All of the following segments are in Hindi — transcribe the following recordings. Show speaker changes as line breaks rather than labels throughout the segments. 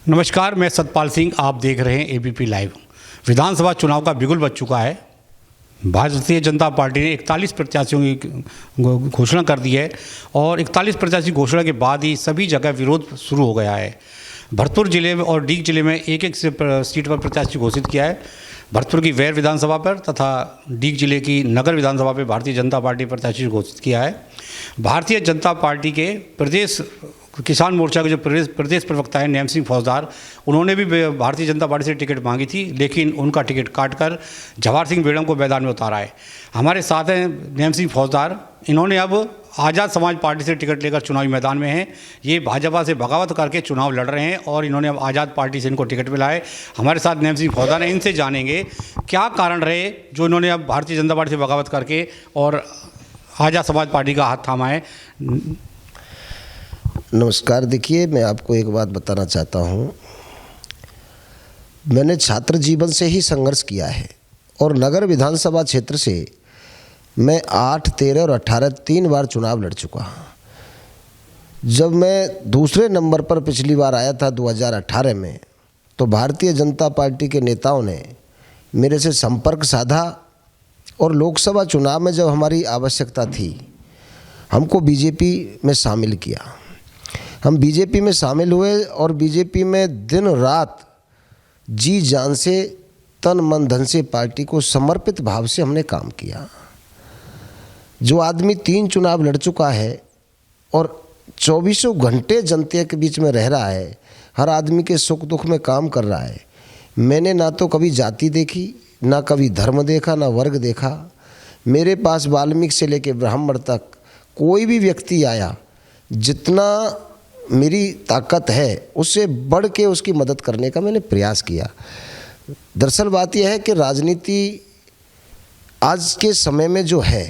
नमस्कार, मैं सतपाल सिंह। आप देख रहे हैं एबीपी लाइव। विधानसभा चुनाव का बिगुल बज चुका है। भारतीय जनता पार्टी ने 41 प्रत्याशियों की घोषणा कर दी है और 41 प्रत्याशी घोषणा के बाद ही सभी जगह विरोध शुरू हो गया है। भरतपुर जिले में और डीग जिले में एक एक सीट पर प्रत्याशी घोषित किया है। भरतपुर की वैर विधानसभा पर तथा डीग जिले की नगर विधानसभा पर भारतीय जनता पार्टी प्रत्याशी घोषित किया है। भारतीय जनता पार्टी के प्रदेश किसान मोर्चा के जो प्रदेश प्रवक्ता है नेम सिंह फौजदार, उन्होंने भी भारतीय जनता पार्टी से टिकट मांगी थी, लेकिन उनका टिकट काटकर जवाहर सिंह बेड़म को मैदान में उतारा है। हमारे साथ हैं नेम सिंह फौजदार। इन्होंने अब आज़ाद समाज पार्टी से टिकट लेकर चुनावी मैदान में हैं। ये भाजपा से बगावत करके चुनाव लड़ रहे हैं और इन्होंने अब आज़ाद पार्टी से इनको टिकट मिला है। हमारे साथ नेम सिंह फौजदार हैं। इनसे जानेंगे क्या कारण रहे जो इन्होंने अब भारतीय जनता पार्टी से बगावत करके और आज़ाद समाज पार्टी का हाथ थामा है।
नमस्कार। देखिए, मैं आपको एक बात बताना चाहता हूँ। मैंने छात्र जीवन से ही संघर्ष किया है और नगर विधानसभा क्षेत्र से मैं 8, 13 और 18 3 बार चुनाव लड़ चुका हूँ। जब मैं दूसरे नंबर पर पिछली बार आया था 2018 में, तो भारतीय जनता पार्टी के नेताओं ने मेरे से संपर्क साधा और लोकसभा चुनाव में जब हमारी आवश्यकता थी, हमको बीजेपी में शामिल किया। हम बीजेपी में शामिल हुए और बीजेपी में दिन रात जी जान से, तन मन धन से पार्टी को समर्पित भाव से हमने काम किया। जो आदमी 3 चुनाव लड़ चुका है और 24 घंटे जनता के बीच में रह रहा है, हर आदमी के सुख दुख में काम कर रहा है। मैंने ना तो कभी जाति देखी, ना कभी धर्म देखा, ना वर्ग देखा। मेरे पास वाल्मीकि से लेकर ब्राह्मण तक कोई भी व्यक्ति आया, जितना मेरी ताकत है उससे बढ़ के उसकी मदद करने का मैंने प्रयास किया। दरअसल बात यह है कि राजनीति आज के समय में जो है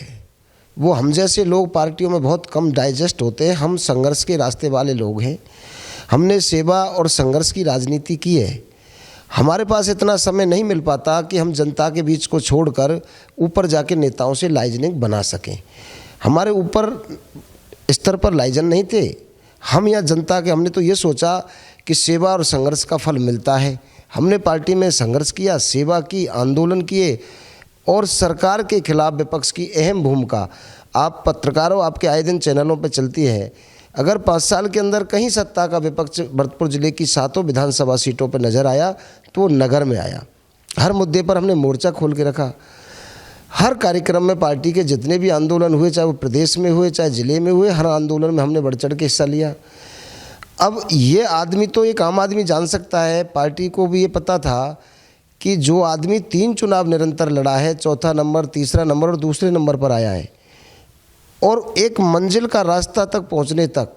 वो हम जैसे लोग पार्टियों में बहुत कम डाइजेस्ट होते हैं। हम संघर्ष के रास्ते वाले लोग हैं। हमने सेवा और संघर्ष की राजनीति की है। हमारे पास इतना समय नहीं मिल पाता कि हम जनता के बीच को छोड़कर ऊपर जाके नेताओं से लाइजनिंग बना सकें। हमारे ऊपर स्तर पर लाइजन नहीं थे। हम या जनता के हमने तो ये सोचा कि सेवा और संघर्ष का फल मिलता है। हमने पार्टी में संघर्ष किया, सेवा की, आंदोलन किए और सरकार के खिलाफ विपक्ष की अहम भूमिका आप पत्रकारों, आपके आए दिन चैनलों पर चलती है। अगर 5 साल के अंदर कहीं सत्ता का विपक्ष भरतपुर जिले की 7 विधानसभा सीटों पर नज़र आया तो वो नगर में आया। हर मुद्दे पर हमने मोर्चा खोल के रखा। हर कार्यक्रम में पार्टी के जितने भी आंदोलन हुए, चाहे वो प्रदेश में हुए चाहे ज़िले में हुए, हर आंदोलन में हमने बढ़ चढ़ के हिस्सा लिया। अब ये आदमी तो एक आम आदमी जान सकता है। पार्टी को भी ये पता था कि जो आदमी 3 चुनाव निरंतर लड़ा है, चौथा नंबर, तीसरा नंबर और दूसरे नंबर पर आया है, और एक मंजिल का रास्ता तक पहुँचने तक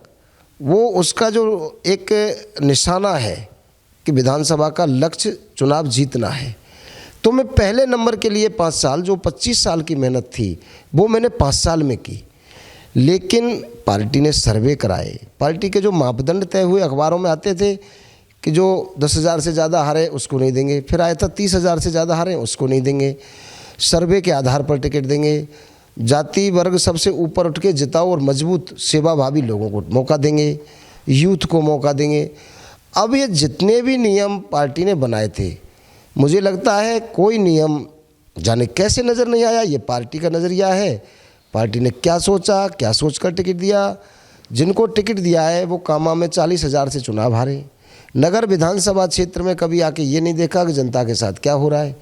वो उसका जो एक निशाना है कि विधानसभा का लक्ष्य चुनाव जीतना है, तो मैं पहले नंबर के लिए 5 साल, जो 25 साल की मेहनत थी वो मैंने 5 साल में की। लेकिन पार्टी ने सर्वे कराए। पार्टी के जो मापदंड तय हुए, अखबारों में आते थे कि जो 10,000 से ज़्यादा हारे उसको नहीं देंगे, फिर आया था 30,000 से ज़्यादा हारे उसको नहीं देंगे, सर्वे के आधार पर टिकट देंगे, जाति वर्ग सबसे ऊपर उठ के जिताओ और मजबूत सेवाभावी लोगों को मौका देंगे, यूथ को मौका देंगे। अब ये जितने भी नियम पार्टी ने बनाए थे, मुझे लगता है कोई नियम जाने कैसे नज़र नहीं आया। ये पार्टी का नज़रिया है। पार्टी ने क्या सोचा, क्या सोचकर टिकट दिया। जिनको टिकट दिया है वो कामा में 40,000 से चुनाव हारे। नगर विधानसभा क्षेत्र में कभी आके ये नहीं देखा कि जनता के साथ क्या हो रहा है।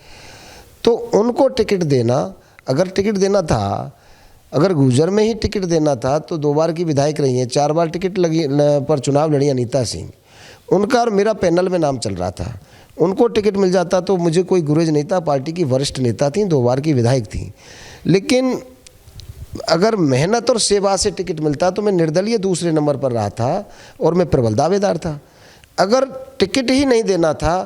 तो उनको टिकट देना, अगर टिकट देना था, अगर गुजर में ही टिकट देना था तो 2 बार की विधायक रही हैं, 4 बार टिकट लगी पर चुनाव लड़ी अनीता सिंह। उनका और मेरा पैनल में नाम चल रहा था। उनको टिकट मिल जाता तो मुझे कोई गुरेज नहीं था। पार्टी की वरिष्ठ नेता थी, 2 बार की विधायक थी। लेकिन अगर मेहनत और सेवा से टिकट मिलता तो मैं निर्दलीय दूसरे नंबर पर रहा था और मैं प्रबल दावेदार था। अगर टिकट ही नहीं देना था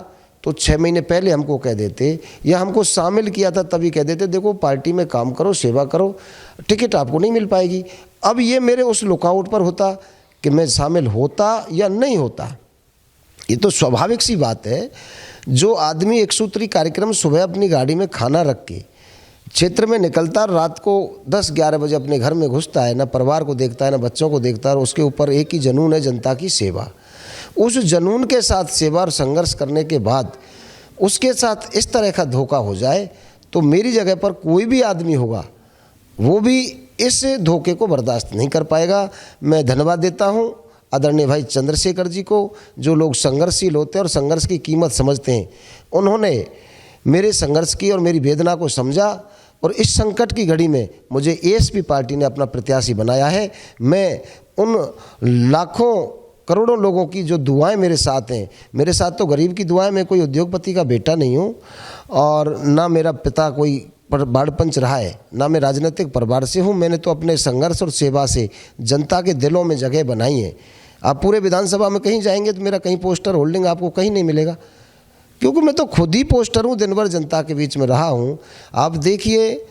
तो 6 महीने पहले हमको कह देते, या हमको शामिल किया था तभी कह देते, देखो पार्टी में काम करो, सेवा करो, टिकट आपको नहीं मिल पाएगी। अब ये मेरे उस लुकआउट पर होता कि मैं शामिल होता या नहीं होता। ये तो स्वाभाविक सी बात है। जो आदमी एक सूत्री कार्यक्रम सुबह अपनी गाड़ी में खाना रख के क्षेत्र में निकलता, रात को 10-11 बजे अपने घर में घुसता है, ना परिवार को देखता है ना बच्चों को देखता है, और उसके ऊपर एक ही जुनून है जनता की सेवा। उस जुनून के साथ सेवा और संघर्ष करने के बाद उसके साथ इस तरह का धोखा हो जाए तो मेरी जगह पर कोई भी आदमी होगा वो भी इस धोखे को बर्दाश्त नहीं कर पाएगा। मैं धन्यवाद देता हूँ आदरणीय भाई चंद्रशेखर जी को, जो लोग संघर्षशील होते हैं और संघर्ष की कीमत समझते हैं। उन्होंने मेरे संघर्ष की और मेरी वेदना को समझा और इस संकट की घड़ी में मुझे एएसपी पार्टी ने अपना प्रत्याशी बनाया है। मैं उन लाखों करोड़ों लोगों की जो दुआएं मेरे साथ हैं, मेरे साथ तो गरीब की दुआएं, मैं कोई उद्योगपति का बेटा नहीं हूं और ना मेरा पिता कोई बाड़पंच रहा है, ना मैं राजनीतिक परिवार से हूं। मैंने तो अपने संघर्ष और सेवा से जनता के दिलों में जगह बनाई है। आप पूरे विधानसभा में कहीं जाएंगे तो मेरा कहीं पोस्टर होल्डिंग आपको कहीं नहीं मिलेगा, क्योंकि मैं तो खुद ही पोस्टर हूँ, दिन भर जनता के बीच में रहा हूँ। आप देखिए,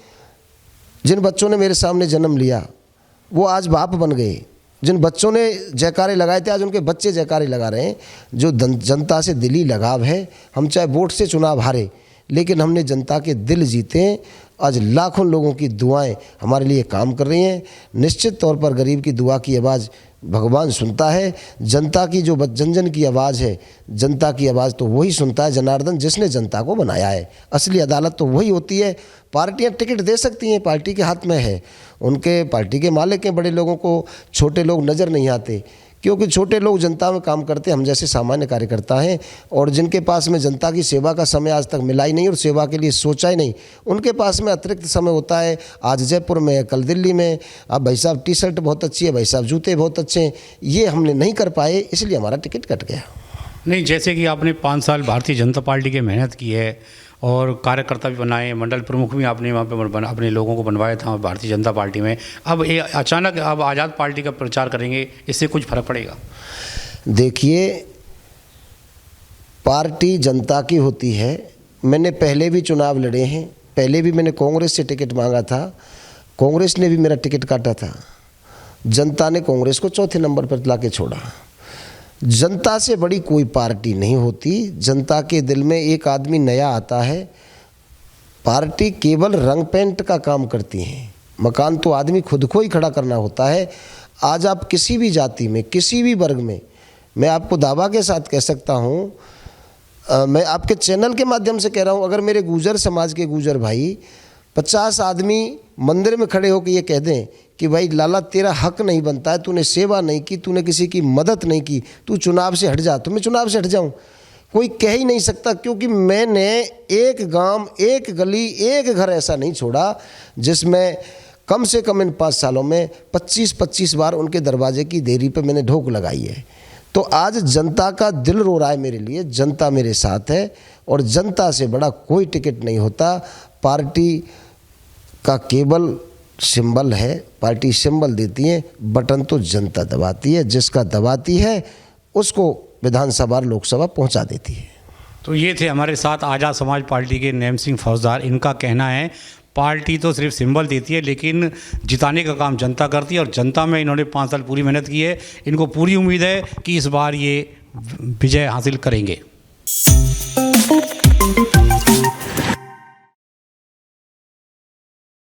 जिन बच्चों ने मेरे सामने जन्म लिया वो आज बाप बन गए, जिन बच्चों ने जयकारे लगाए थे आज उनके बच्चे जयकारे लगा रहे हैं। जो जनता से दिली लगाव है, हम चाहे वोट से चुनाव हारे लेकिन हमने जनता के दिल जीते। आज लाखों लोगों की दुआएं हमारे लिए काम कर रही हैं। निश्चित तौर पर गरीब की दुआ की आवाज़ भगवान सुनता है। जनता की जो जन जन की आवाज़ है, जनता की आवाज़ तो वही सुनता है जनार्दन, जिसने जनता को बनाया है। असली अदालत तो वही होती है। पार्टियां टिकट दे सकती हैं, पार्टी के हाथ में है, उनके पार्टी के मालिक हैं। बड़े लोगों को छोटे लोग नज़र नहीं आते, क्योंकि छोटे लोग जनता में काम करते, हम जैसे सामान्य कार्यकर्ता हैं। और जिनके पास में जनता की सेवा का समय आज तक मिला ही नहीं और सेवा के लिए सोचा ही नहीं, उनके पास में अतिरिक्त समय होता है। आज जयपुर में, कल दिल्ली में। अब भाई साहब टी शर्ट बहुत अच्छी है, भाई साहब जूते बहुत अच्छे हैं, ये हमने नहीं कर पाए, इसलिए हमारा टिकट कट गया।
नहीं, जैसे कि आपने 5 साल भारतीय जनता पार्टी की मेहनत की है और कार्यकर्ता भी बनाए, मंडल प्रमुख भी आपने वहाँ पे अपने लोगों को बनवाया था भारतीय जनता पार्टी में। अब ये अचानक अब आज़ाद पार्टी का प्रचार करेंगे, इससे कुछ फर्क पड़ेगा?
देखिए, पार्टी जनता की होती है। मैंने पहले भी चुनाव लड़े हैं, पहले भी मैंने कांग्रेस से टिकट मांगा था, कांग्रेस ने भी मेरा टिकट काटा था। जनता ने कांग्रेस को चौथे नंबर पर ला के छोड़ा। जनता से बड़ी कोई पार्टी नहीं होती। जनता के दिल में एक आदमी नया आता है, पार्टी केवल रंग पेंट का काम करती है, मकान तो आदमी खुद को ही खड़ा करना होता है। आज आप किसी भी जाति में, किसी भी वर्ग में, मैं आपको दावा के साथ कह सकता हूँ, मैं आपके चैनल के माध्यम से कह रहा हूँ, अगर मेरे गुर्जर समाज के गुर्जर भाई 50 आदमी मंदिर में खड़े होकर ये कह दें कि भाई लाला तेरा हक नहीं बनता है, तूने सेवा नहीं की, तूने किसी की मदद नहीं की, तू चुनाव से हट जा, तो मैं चुनाव से हट जाऊं? कोई कह ही नहीं सकता, क्योंकि मैंने एक गांव, एक गली, एक घर ऐसा नहीं छोड़ा जिसमें कम से कम इन 5 सालों में 25-25 बार उनके दरवाजे की देरी पर मैंने ढोक लगाई है। तो आज जनता का दिल रो रहा है मेरे लिए, जनता मेरे साथ है और जनता से बड़ा कोई टिकट नहीं होता। पार्टी का केवल सिंबल है, पार्टी सिंबल देती है, बटन तो जनता दबाती है। जिसका दबाती है उसको विधानसभा और लोकसभा पहुंचा देती है।
तो ये थे हमारे साथ आज़ाद समाज पार्टी के नैम सिंह फौजदार। इनका कहना है पार्टी तो सिर्फ सिंबल देती है लेकिन जिताने का काम जनता करती है और जनता में इन्होंने 5 साल पूरी मेहनत की है। इनको पूरी उम्मीद है कि इस बार ये विजय हासिल करेंगे।